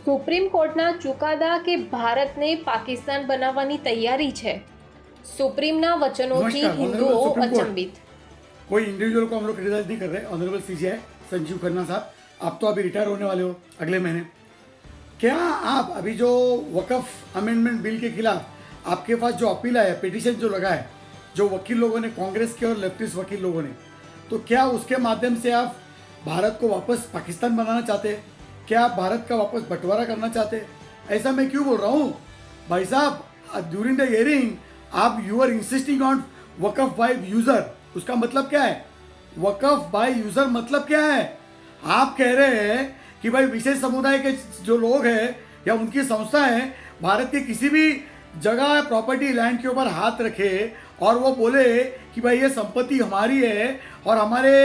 Supreme કોર્ટના ચુકાદા કે ભારતને પાકિસ્તાન બનાવવાની તૈયારી છે। સુપ્રીમના વચનોથી नमस्कार હિન્દુઓ ऑनरेबल सुप्रीम कोर्ट। અચંબિત। कोई इंडिविजुअल को हम लोग क्रिटिसाइज नहीं कर रहे। ऑनरेबल सीजीआई संजीव खन्ना साहब, आप तो अभी रिटायर होने वाले हो अगले महीने। क्या आप अभी जो वक़्फ़ अमेंडमेंट बिल के खिलाफ आपके पास जो अपील है, पिटीशन जो लगा है, जो वकील लोगों ने, कांग्रेस के और लेफ्टिस्ट वकील लोगों ने, तो क्या उसके माध्यम से आप भारत को वापस पाकिस्तान बनाना चाहते हैं? क्या आप भारत का वापस बंटवारा करना चाहते हैं? ऐसा मैं क्यों बोल रहा हूँ भाई साहब? ड्यूरिंग द हियरिंग आप you are insisting on waqf by user. उसका मतलब क्या है? वक़्फ़ बाय यूज़र मतलब क्या है? आप कह रहे हैं कि भाई विशेष समुदाय के जो लोग हैं या उनकी संस्था है, भारत के किसी भी जगह प्रॉपर्टी लैंड के ऊपर हाथ रखे और वो बोले कि भाई ये संपत्ति हमारी है और हमारे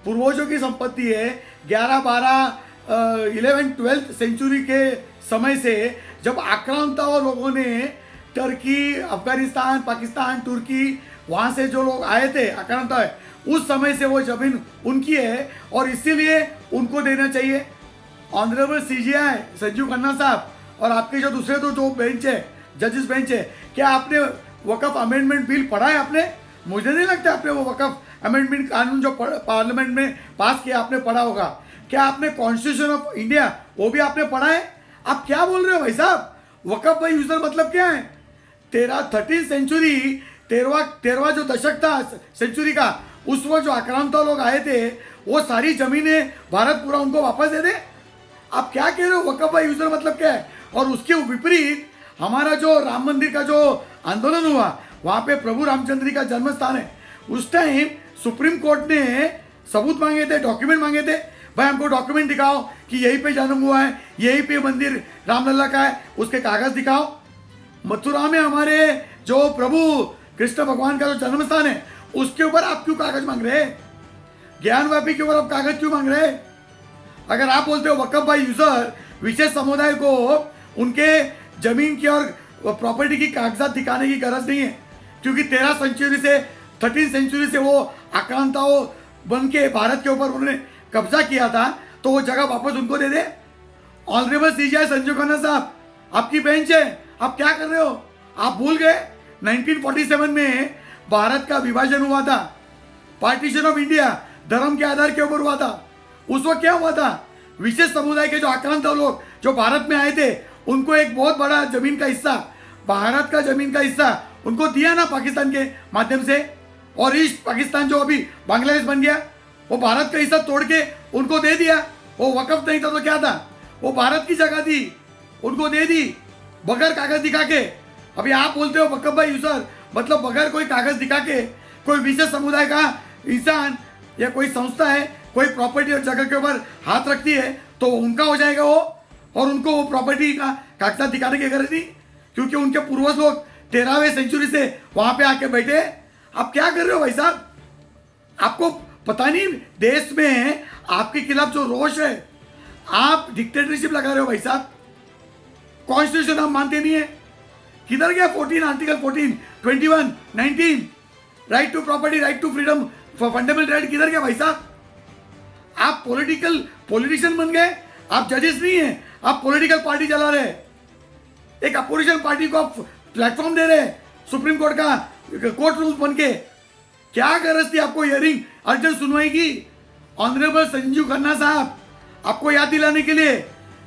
पूर्वजों की संपत्ति है। 11 12 सेंचुरी के समय से जब आक्रांताओं लोगों ने टर्की, अफगानिस्तान, पाकिस्तान, तुर्की, वहाँ से जो लोग आए थे आक्रांता है, उस समय से वो ज़मीन उनकी है और इसीलिए उनको देना चाहिए। ऑनरेबल सीजीआई संजीव खन्ना साहब और आपके जो दूसरे तो जो बेंच है, जजेस बेंच है, क्या आपने वक़्फ़ अमेंडमेंट बिल पढ़ा है आपने? मुझे नहीं लगता आपने वो वक़्फ़ अमेंडमेंट कानून जो पार्लियामेंट में पास किया आपने पढ़ा होगा। क्या आपने कॉन्स्टिट्यूशन ऑफ इंडिया वो भी आपने पढ़ा है? आप क्या बोल रहे हो भाई साहब? वक़्फ़ बाय यूज़र मतलब क्या है? 13वीं सेंचुरी, तेरहवा जो दशक था सेंचुरी का, उस वक्त जो आक्रांता लोग आए थे वो सारी ज़मीनें भारत पूरा उनको वापस दे दे। आप क्या कह रहे हो? वक़्फ़ बाय यूज़र मतलब क्या है? और उसके विपरीत हमारा जो राम मंदिर का जो आंदोलन हुआ, वहाँ पे प्रभु रामचंद्र का जन्म स्थान है, उस टाइम सुप्रीम कोर्ट ने सबूत मांगे थे, डॉक्यूमेंट मांगे थे। भाई हमको डॉक्यूमेंट दिखाओ कि यहीं पे जन्म हुआ है, यहीं पे मंदिर रामलला का है, उसके कागज़ दिखाओ। मथुरा में हमारे जो प्रभु कृष्ण भगवान का जो जन्म स्थान है, उसके ऊपर आप क्यों कागज़ मांग रहे हैं? ज्ञानवापी के ऊपर आप कागज़ क्यों मांग रहे हैं? अगर आप बोलते हो वक़्फ़ बाय यूज़र, विशेष समुदाय को उनके ज़मीन की और प्रॉपर्टी की कागजात दिखाने की गरज नहीं है, क्योंकि 13 सेंचुरी से वो आक्रांताओं बन के भारत के ऊपर उन्होंने कब्जा किया था, तो वो जगह वापस उनको दे दे। ऑनरेबल सीजीआई संजीव खन्ना साहब, आपकी बेंच है, आप क्या कर रहे हो? आप भूल गए 1947 में भारत का विभाजन हुआ था, पार्टीशन ऑफ इंडिया धर्म के आधार के ऊपर हुआ था। उस वक्त क्या हुआ था? विशेष समुदाय के जो आक्रांत लोग जो भारत में आए थे, उनको एक बहुत बड़ा जमीन का हिस्सा, भारत का जमीन का हिस्सा उनको दिया ना पाकिस्तान के माध्यम से। और ईस्ट पाकिस्तान जो अभी बांग्लादेश बन गया, वो भारत का हिस्सा तोड़ के उनको दे दिया। वो वक़्फ़ नहीं था तो क्या था? वो भारत की जगह थी, उनको दे दी बगैर कागज दिखा के। अभी आप बोलते हो वक़्फ़ बाय यूज़र मतलब बगैर कोई कागज दिखा के कोई विशेष समुदाय का इंसान या कोई संस्था है, कोई प्रॉपर्टी और जगह के ऊपर हाथ रखती है तो उनका हो जाएगा वो, और उनको वो प्रॉपर्टी का कागजात दिखाने की गरज नहीं, क्योंकि उनके पूर्वज लोग 13वीं सेंचुरी से वहाँ पे आके बैठे। आप क्या कर रहे हो भाई साहब? आपको पता नहीं देश में आपके खिलाफ जो रोष है, आप डिक्टेटरशिप लगा रहे हो भाई साहब। कॉन्स्टिट्यूशन आप मानते नहीं है, किधर गया 14 article 14, 21, 19 right to property, right to freedom, fundamental right किधर गया भाई साहब? आप पॉलिटिशियन बन गए, आप जजेस नहीं है, आप पॉलिटिकल पार्टी चला रहे हैं। एक अपोजिशन पार्टी को आप प्लेटफॉर्म दे रहे हैं सुप्रीम कोर्ट का कोर्ट रूम बन के। क्या गरज थी आपको हियरिंग अर्जेंट सुनवाई की? ऑनरेबल संजीव खन्ना साहब, आपको याद दिलाने के लिए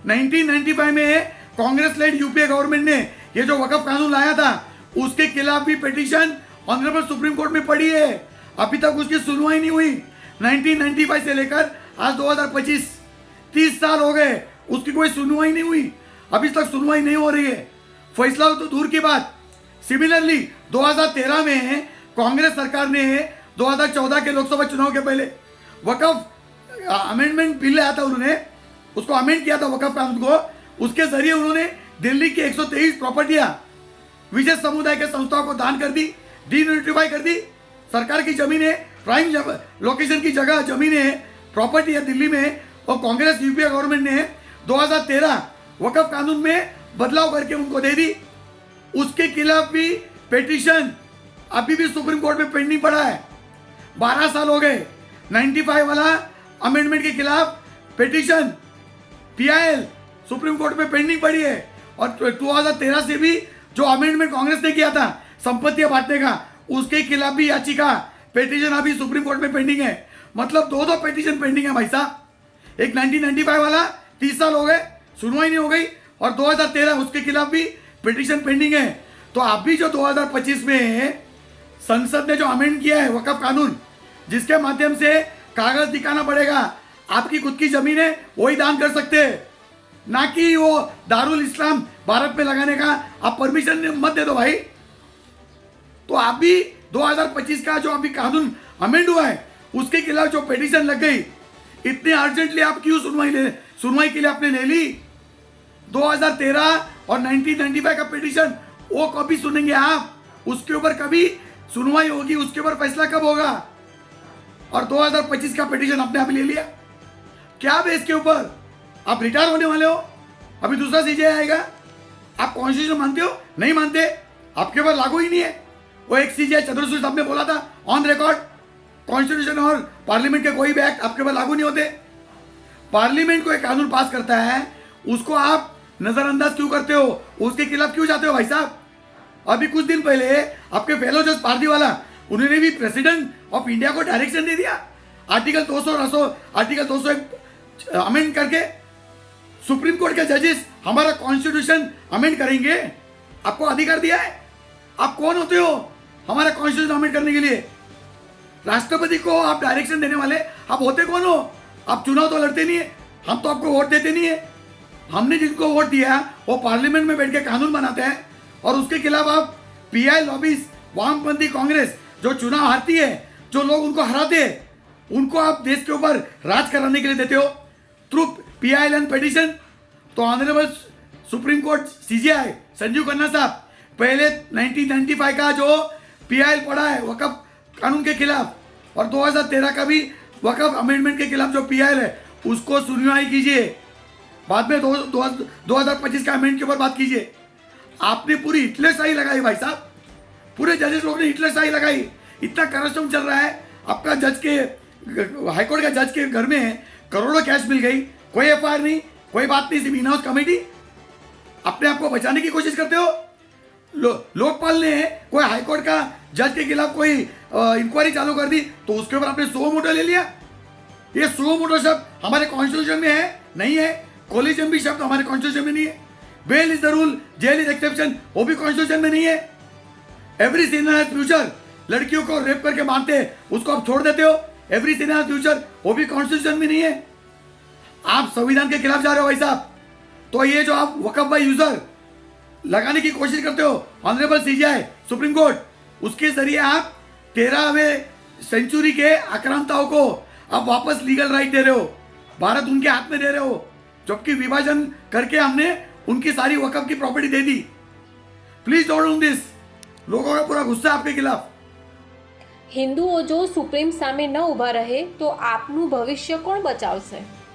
1995 में कांग्रेस लेड यूपीए गवर्नमेंट ने ये जो वक़्फ़ कानून लाया था, उसके खिलाफ भी पिटीशन ऑनरेबल सुप्रीम कोर्ट में पड़ी है। अभी तक उसकी सुनवाई नहीं हुई। 1995 से लेकर आज 2025 30 साल हो गए, उसकी कोई सुनवाई नहीं हुई, अभी तक सुनवाई नहीं हो रही है। फैसला तो दूर की बात। सिमिलरली 2013 में कांग्रेस सरकार ने 2014 के लोकसभा चुनाव के पहले वक़्फ़ अमेंडमेंट बिल लाया था, उन्होंने उसको अमेंड किया था वक़्फ़ कानून को। उसके जरिए उन्होंने दिल्ली की 123 प्रॉपर्टियां विशेष समुदाय के संस्थाओं को दान कर दी, डीनोटिफाई कर दी। सरकार की जमीनें, प्राइम लोकेशन की जगह जमीनें, प्रॉपर्टी है दिल्ली में, और कांग्रेस यूपीए गवर्नमेंट ने 2013 वक़्फ़ कानून में बदलाव करके उनको दे दी। उसके खिलाफ भी पिटीशन अभी भी सुप्रीम कोर्ट में पेंडिंग पड़ा है। 12 साल हो गए। 95 वाला अमेंडमेंट के खिलाफ पिटीशन PIL सुप्रीम कोर्ट में पेंडिंग पड़ी है। और 2013 से भी जो अमेंडमेंट कांग्रेस ने किया था संपत्ति बांटने का, उसके खिलाफ भी याचिका पिटीशन अभी सुप्रीम कोर्ट में पेंडिंग है। मतलब दो पिटीशन पेंडिंग है भाई साहब। एक 1995 वाला 30 साल हो गए, सुनवाई नहीं हो गई, और 2013 उसके खिलाफ भी पिटीशन पेंडिंग है। तो अभी जो 2025 में संसद ने जो अमेंड किया है वक्फ कानून, जिसके माध्यम से कागज दिखाना पड़ेगा, आपकी खुद की जमीन है वही दान कर सकते हैं, ना कि वो दारुल इस्लाम भारत में लगाने का आप परमिशन मत दे दो भाई। तो अभी 2025 का जो अभी कानून अमेंड हुआ है उसके खिलाफ जो पिटीशन लग गई, इतनी अर्जेंटली आप क्यों सुनवाई के लिए आपने ले ली? 2013 और 1995 का पिटीशन वो कभी सुनेंगे आप? उसके ऊपर कभी सुनवाई होगी, उसके ऊपर फैसला कब होगा? और 2025 का पिटीशन आपने अभी ले लिया, क्या बेस के ऊपर? आप रिटायर होने वाले हो, अभी दूसरा सीजे आएगा। आप कॉन्स्टिट्यूशन मानते हो? नहीं मानते, आपके ऊपर लागू ही नहीं है। वो एक सीजे चंद्रशूर साहब ने बोला था ऑन रिकॉर्ड, कॉन्स्टिट्यूशन और पार्लियामेंट के कोई भी एक्ट आपके ऊपर लागू नहीं होते। पार्लियामेंट को एक कानून पास करता है, उसको आप नजरअंदाज क्यों करते हो? उसके खिलाफ क्यों जाते हो भाई साहब? अभी कुछ दिन पहले आपके फेलो जज पारदीवाला, उन्होंने भी प्रेसिडेंट ऑफ इंडिया को डायरेक्शन दे दिया, आर्टिकल 201 अमेंड करके सुप्रीम कोर्ट के जजेस हमारा कॉन्स्टिट्यूशन अमेंड करेंगे। आपको अधिकार दिया है? आप कौन होते हो हमारा कॉन्स्टिट्यूशन अमेंड करने के लिए? राष्ट्रपति को आप डायरेक्शन देने वाले आप होते कौन हो? आप चुनाव तो लड़ते नहीं है, हम तो आपको वोट देते नहीं है। हमने जिनको वोट दिया वो पार्लियामेंट में बैठ के कानून बनाते हैं, और उसके खिलाफ आप पीआई लॉबीज, वामपंथी कांग्रेस जो चुनाव हारती है, जो लोग उनको हराते हैं, उनको आप देश के ऊपर राज कराने के लिए देते हो थ्रू पीआईएल पिटीशन। तो honourable supreme court CGI Sanjeev Khanna साहब, पहले 1995 का जो पीआईएल पड़ा है वक्फ कानून के खिलाफ, और 2013 का भी वक्फ अमेंडमेंट के खिलाफ जो पीआईएल है, उसको सुनवाई कीजिए। बाद में 2025 का अमेंड के ऊपर बात कीजिए। आपने पूरी हिटलरशाही लगाई भाई साहब, पूरे जजेस लोग ने हिटलरशाही लगाई। इतना करप्शन चल रहा है, आपका जज के हाईकोर्ट का जज के घर में करोड़ों कैश मिल गई, कोई एफआईआर नहीं, कोई बात नहीं, सिर्फ इन हाउस कमेटी। अपने आप को बचाने की कोशिश करते हो। लोकपाल ने कोई हाईकोर्ट का जज के खिलाफ कोई इंक्वायरी चालू कर दी, तो उसके ऊपर आपने सो मोटो ले लिया। ये सो मोटो शब्द हमारे कॉन्स्टिट्यूशन में है नहीं है, कोलिजन भी शब्द हमारे कॉन्स्टिट्यूशन में नहीं है, bail is the rule, jail is exception, वो भी कॉन्स्टिट्यूशन में नहीं है। एवरी सिनर हैज फ्यूचर, लड़कियों को रेप करके मारते हैं उसको आप छोड़ देते हो, एवरी सिनर हैज फ्यूचर, वो भी कॉन्स्टिट्यूशन में नहीं है। आप संविधान के खिलाफ जा रहे हो भाई साहब। तो ये जो आप वक्फ बाय यूजर लगाने की कोशिश करते हो, ऑनरेबल सीजीआई सुप्रीम कोर्ट, उसके जरिए आप 13वें सेंचुरी के आक्रांताओं को आप वापस लीगल राइट दे रहे हो, भारत उनके हाथ में दे रहे हो, जबकि विभाजन करके हमने उनकी सारी वक्फ की property they the. Please don't do this. लोगों का पूरा गुस्सा आपके खिलाफ। હિન્દુઓ જો સુપ્રીમ સામે ન ઊભા રહે તો આપનું ભવિષ્ય કોણ બચાવશે?